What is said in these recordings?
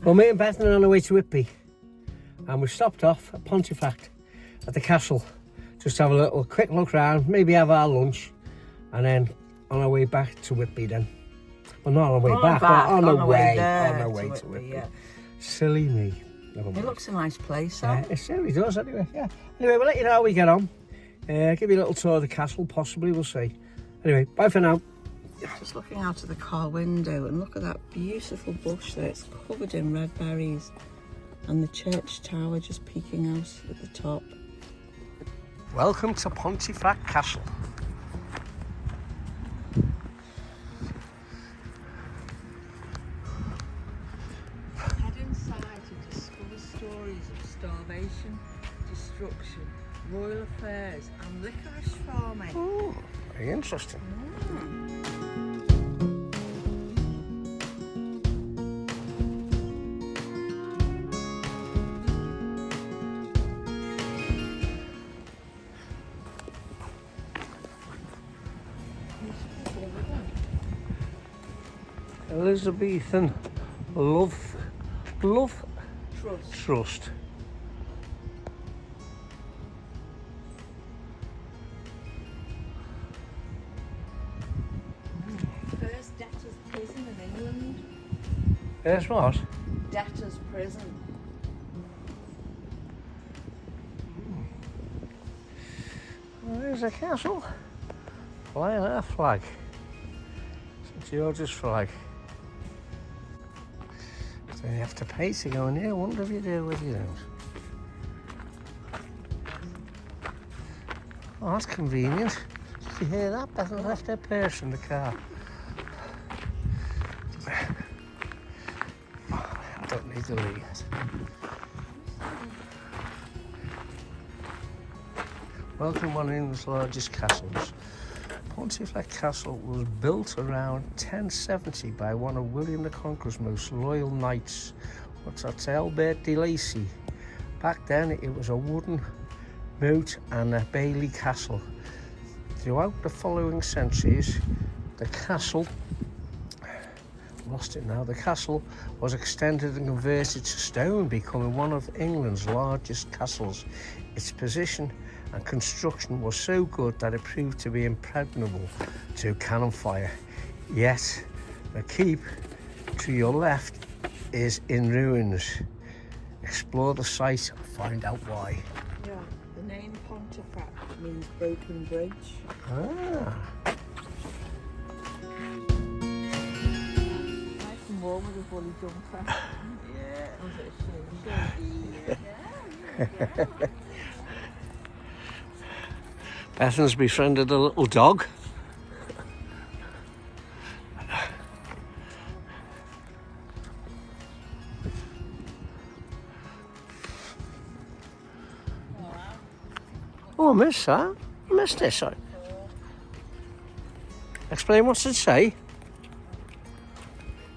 Well, me and Bethany are on our way to Whitby, and we stopped off at Pontefract at the castle just to have a little quick look around, maybe have our lunch, and then on our way back to Whitby then. Well, not on our way back, but on our way to Whitby. Yeah. Silly me. It looks a nice place, though. Yeah, it certainly does anyway, yeah. Anyway, we'll let you know how we get on. Give you a little tour of the castle, possibly, we'll see. Anyway, bye for now. Just looking out of the car window, and look at that beautiful bush there. It's covered in red berries, and the church tower just peeking out at the top. Welcome to Pontefract Castle. Head inside to discover stories of starvation, destruction, royal affairs, and licorice farming. Oh, very interesting. Elizabethan Love Trust. First debtors' prison in England. There's what? Debtors' prison. Well, there's a castle. Flying our flag. St George's flag. So you have to pay to go in here. I wonder if you do, whether you don't. Oh, that's convenient. Did you hear that? Beth left her purse in the car. I don't need to leave it. Welcome one of England's largest castles. Pontefract Castle was built around 1070 by one of William the Conqueror's most loyal knights, that's Albert de Lacy. Back then it was a wooden moat and a bailey castle. Throughout the following centuries, the castle, lost it now, the castle was extended and converted to stone, becoming one of England's largest castles. Its position and construction was so good that it proved to be impregnable to cannon fire. Yet the keep to your left is in ruins. Explore the site and find out why. Yeah, the name Pontefract means broken bridge. Ah. Nice and warm with a woolly jumper. Yeah. Was it a shoe? Yeah. Bethan's befriended a little dog. Oh, I missed that. I missed it, sorry. Explain what's it say?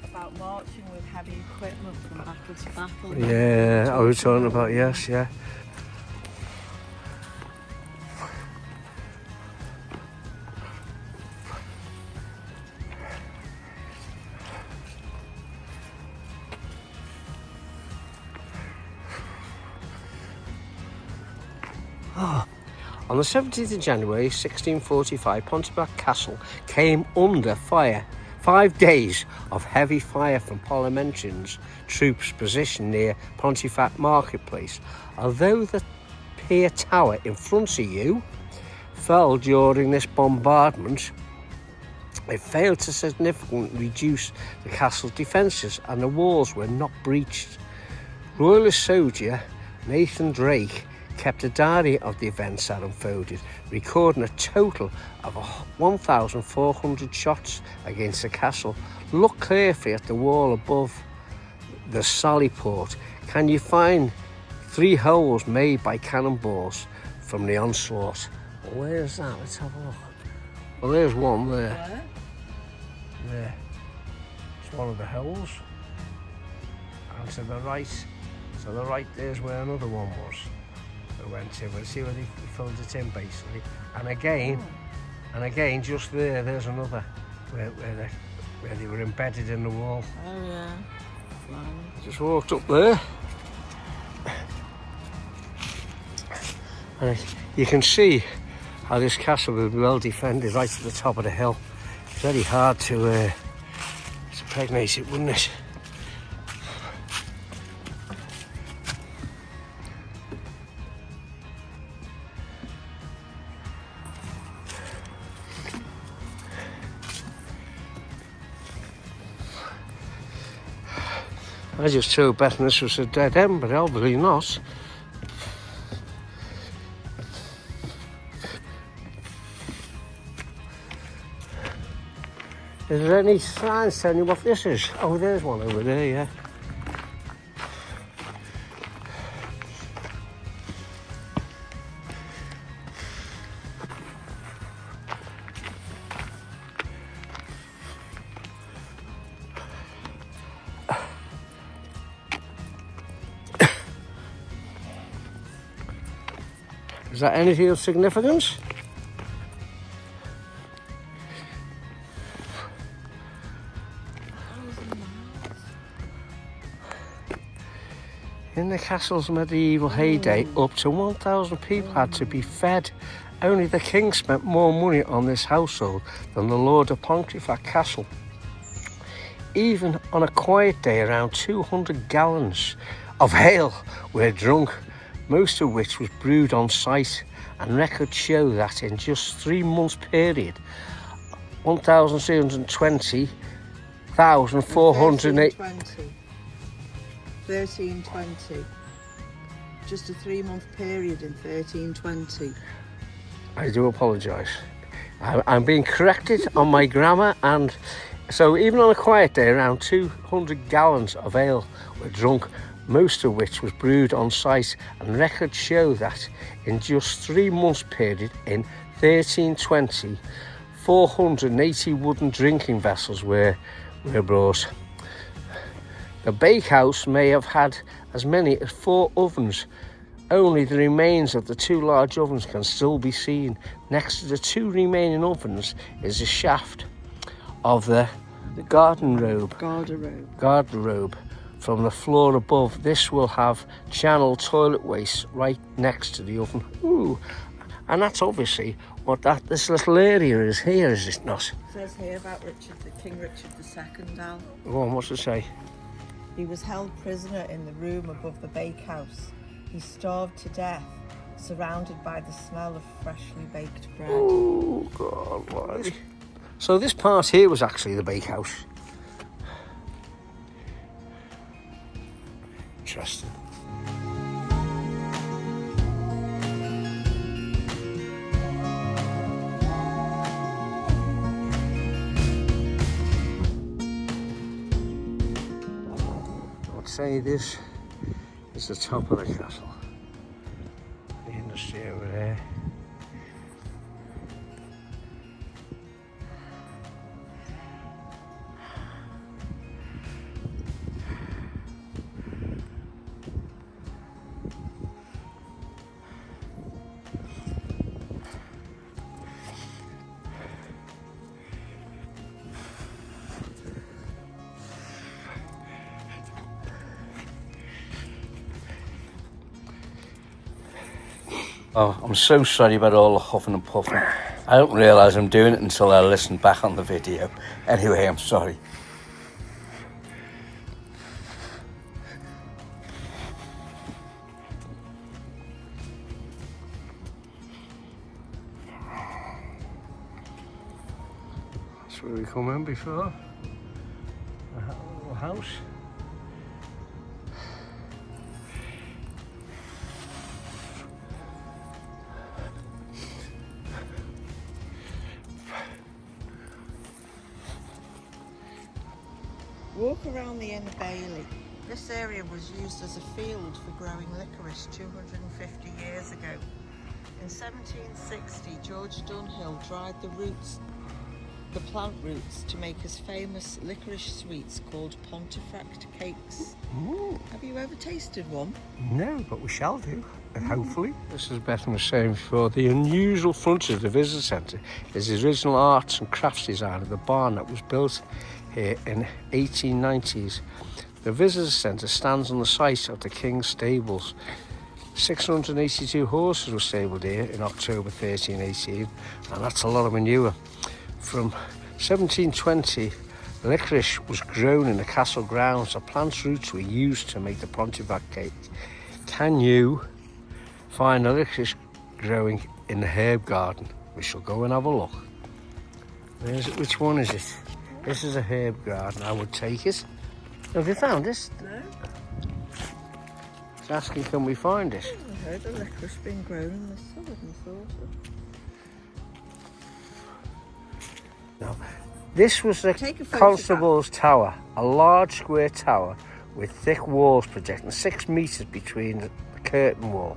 About marching with heavy equipment from battle to battle. Yeah, I was talking about, yes, yeah. On the 17th of January 1645, Pontefract Castle came under fire. 5 days of heavy fire from parliamentarians' troops positioned near Pontefract Marketplace. Although the pier tower in front of you fell during this bombardment, it failed to significantly reduce the castle's defences and the walls were not breached. Royalist soldier Nathan Drake kept a diary of the events that unfolded, recording a total of 1,400 shots against the castle. Look carefully at the wall above the sally port. Can you find 3 holes made by cannonballs from the onslaught? Where's that? Let's have a look. Well, there's one there. Where? There. It's one of the holes. And to the right there's where another one was. Went to, but see where they filled it in basically, and again just there's another where they were embedded in the wall. Oh yeah. Just walked up there. And you can see how this castle will be well defended right at the top of the hill. It's very hard to impregnate it, wouldn't it? I just told Beth this was a dead end, but obviously not. Is there any signs telling you what this is? Oh, there's one over there, yeah. Is that anything of significance? In the castle's medieval heyday, up to 1,000 people had to be fed. Only the king spent more money on this household than the lord of Pontefract Castle. Even on a quiet day, around 200 gallons of ale were drunk, most of which was brewed on site, and records show that in just 3 months period, 1,320,408. 1320. Just a 3-month period in 1320. I do apologise. I'm being corrected on my grammar, and so even on a quiet day, around 200 gallons of ale were drunk, most of which was brewed on site, and records show that in just 3 months period in 1320, 480 wooden drinking vessels were brought. The bakehouse may have had as many as 4 ovens. Only the remains of the 2 large ovens can still be seen. Next to the 2 remaining ovens is a shaft of the garderobe from the floor above. This will have channel toilet waste right next to the oven. Ooh, and that's obviously what this little area is here, is it not? It says here about King Richard II, Al. Go on, what's it say? He was held prisoner in the room above the bakehouse. He starved to death, surrounded by the smell of freshly baked bread. Oh, God, why? So this part here was actually the bakehouse. Interesting. I'd say this is the top of the castle. The industry over there. Oh, I'm so sorry about all the huffing and puffing. I don't realise I'm doing it until I listen back on the video. Anyway, I'm sorry. That's where we come in before. A little house. Walk around the Inner Bailey. This area was used as a field for growing licorice 250 years ago. In 1760, George Dunhill dried the plant roots, to make his famous licorice sweets called Pontefract cakes. Ooh. Have you ever tasted one? No, but we shall do, hopefully. This is Beth was saying before, the unusual front of the visitor centre is the original arts and crafts design of the barn that was built here in 1890s. The visitor centre stands on the site of the King's Stables. 682 horses were stabled here in October 1318, and that's a lot of manure. From 1720, licorice was grown in the castle grounds. The plant's roots were used to make the Pontefract cake. Can you find the licorice growing in the herb garden? We shall go and have a look. Which one is it? This is a herb garden. I would take it. Have you found this? No. It's asking, can we find it? I heard the licorice being grown in the southern sort of. No. This was the Constable's Tower, a large square tower with thick walls projecting 6 metres between the curtain wall.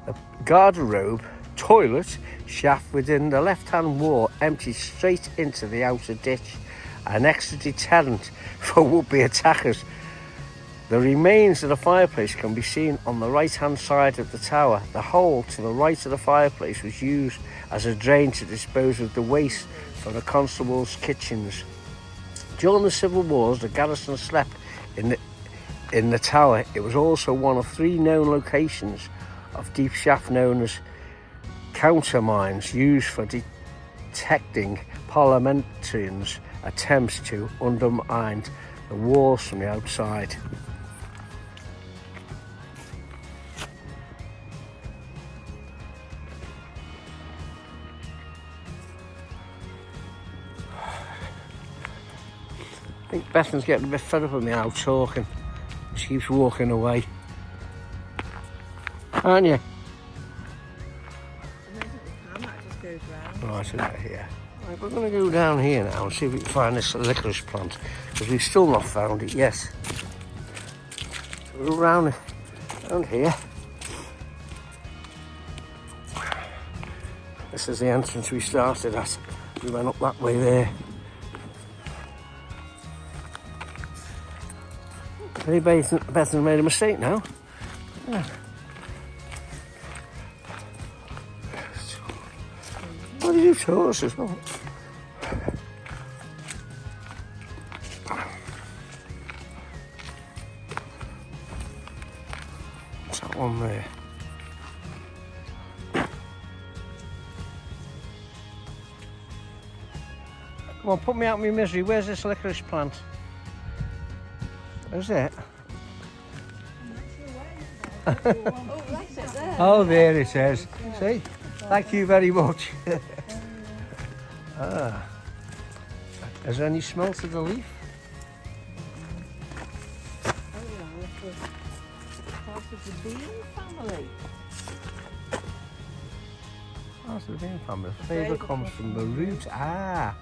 The garderobe, toilet, shaft within the left-hand wall empties straight into the outer ditch, an extra deterrent for would-be attackers. The remains of the fireplace can be seen on the right-hand side of the tower. The hole to the right of the fireplace was used as a drain to dispose of the waste from the constable's kitchens. During the civil wars, the garrison slept in the tower. It was also one of 3 known locations of deep shaft known as countermines, used for detecting parliamentarians' attempts to undermine the walls from the outside. I think Bethan's getting a bit fed up with me now talking. She keeps walking away. Aren't you? Right, here. Right, we're going to go down here now and see if we can find this licorice plant, because we've still not found it yet. So we're around here. This is the entrance we started at. We went up that way there. Maybe Bethan's made a mistake now. Yeah. What did you tell us as well? What's that one there? Come on, put me out of my misery. Where's this licorice plant? Where's it? Oh, there it is. See? Thank you very much. Is there any smell to the leaf? Part of the bean family. Part of the bean family. The flavour comes from the root. Ah,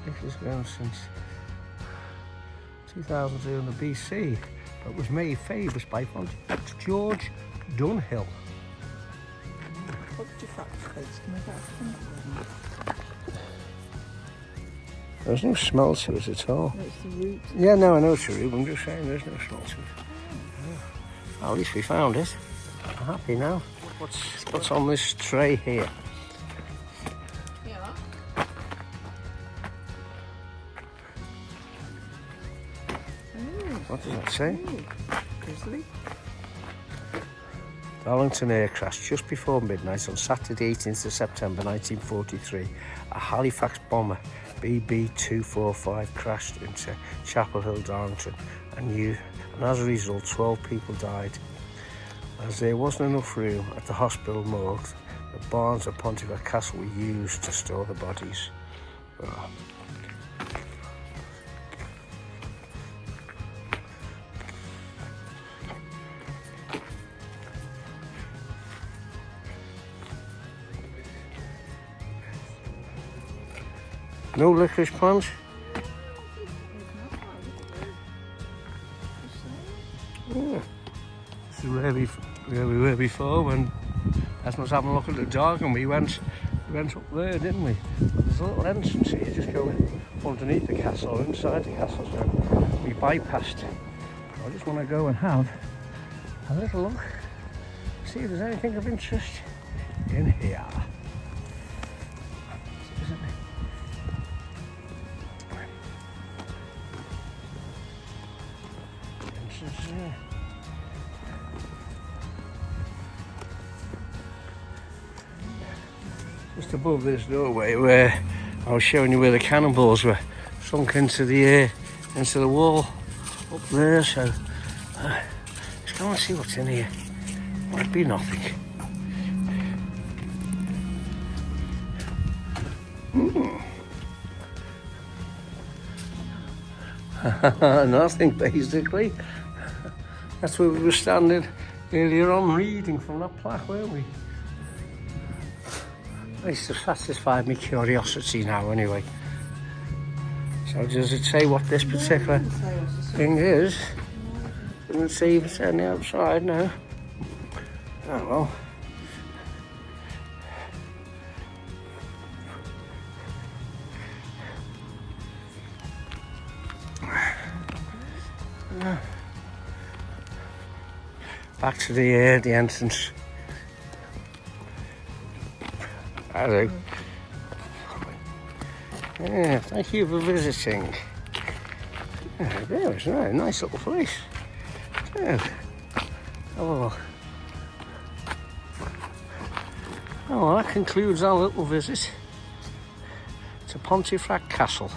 this has grown since 2300 BC, but was made famous by George Dunhill. There's no smell to it at all. No, it's the root. Yeah, no, I know it's a root. I'm just saying there's no smell to it. Well, at least we found it. I'm happy now. What's on this tray here? Yeah. What does that say? Grizzly. Darlington air crash just before midnight on Saturday 18th of September 1943. A Halifax bomber, BB-245, crashed into Chapel Hill, Darlington, and as a result 12 people died. As there wasn't enough room at the hospital morgue, the barns at Pontefract Castle were used to store the bodies. Oh. No licorice plants? Yeah. This is where we were before when Esme was having a look at the dog, and we went up there, didn't we? But there's a little entrance here just going underneath the castle or inside the castle, so we bypassed. So I just want to go and have a little look, see if there's anything of interest in here. just above this doorway where I was showing you where the cannonballs were sunk into the wall up there. So let's go and see what's in here. Might be nothing. Nothing, basically. That's where we were standing earlier on reading from that plaque, weren't we? It's to satisfy my curiosity now, anyway. So does it say what this particular thing is? Doesn't say if it's on the outside, no. Oh well. Back to the entrance. Hello. Yeah, thank you for visiting. Yeah, there is a nice little place. Yeah. Oh well, that concludes our little visit to Pontefract Castle.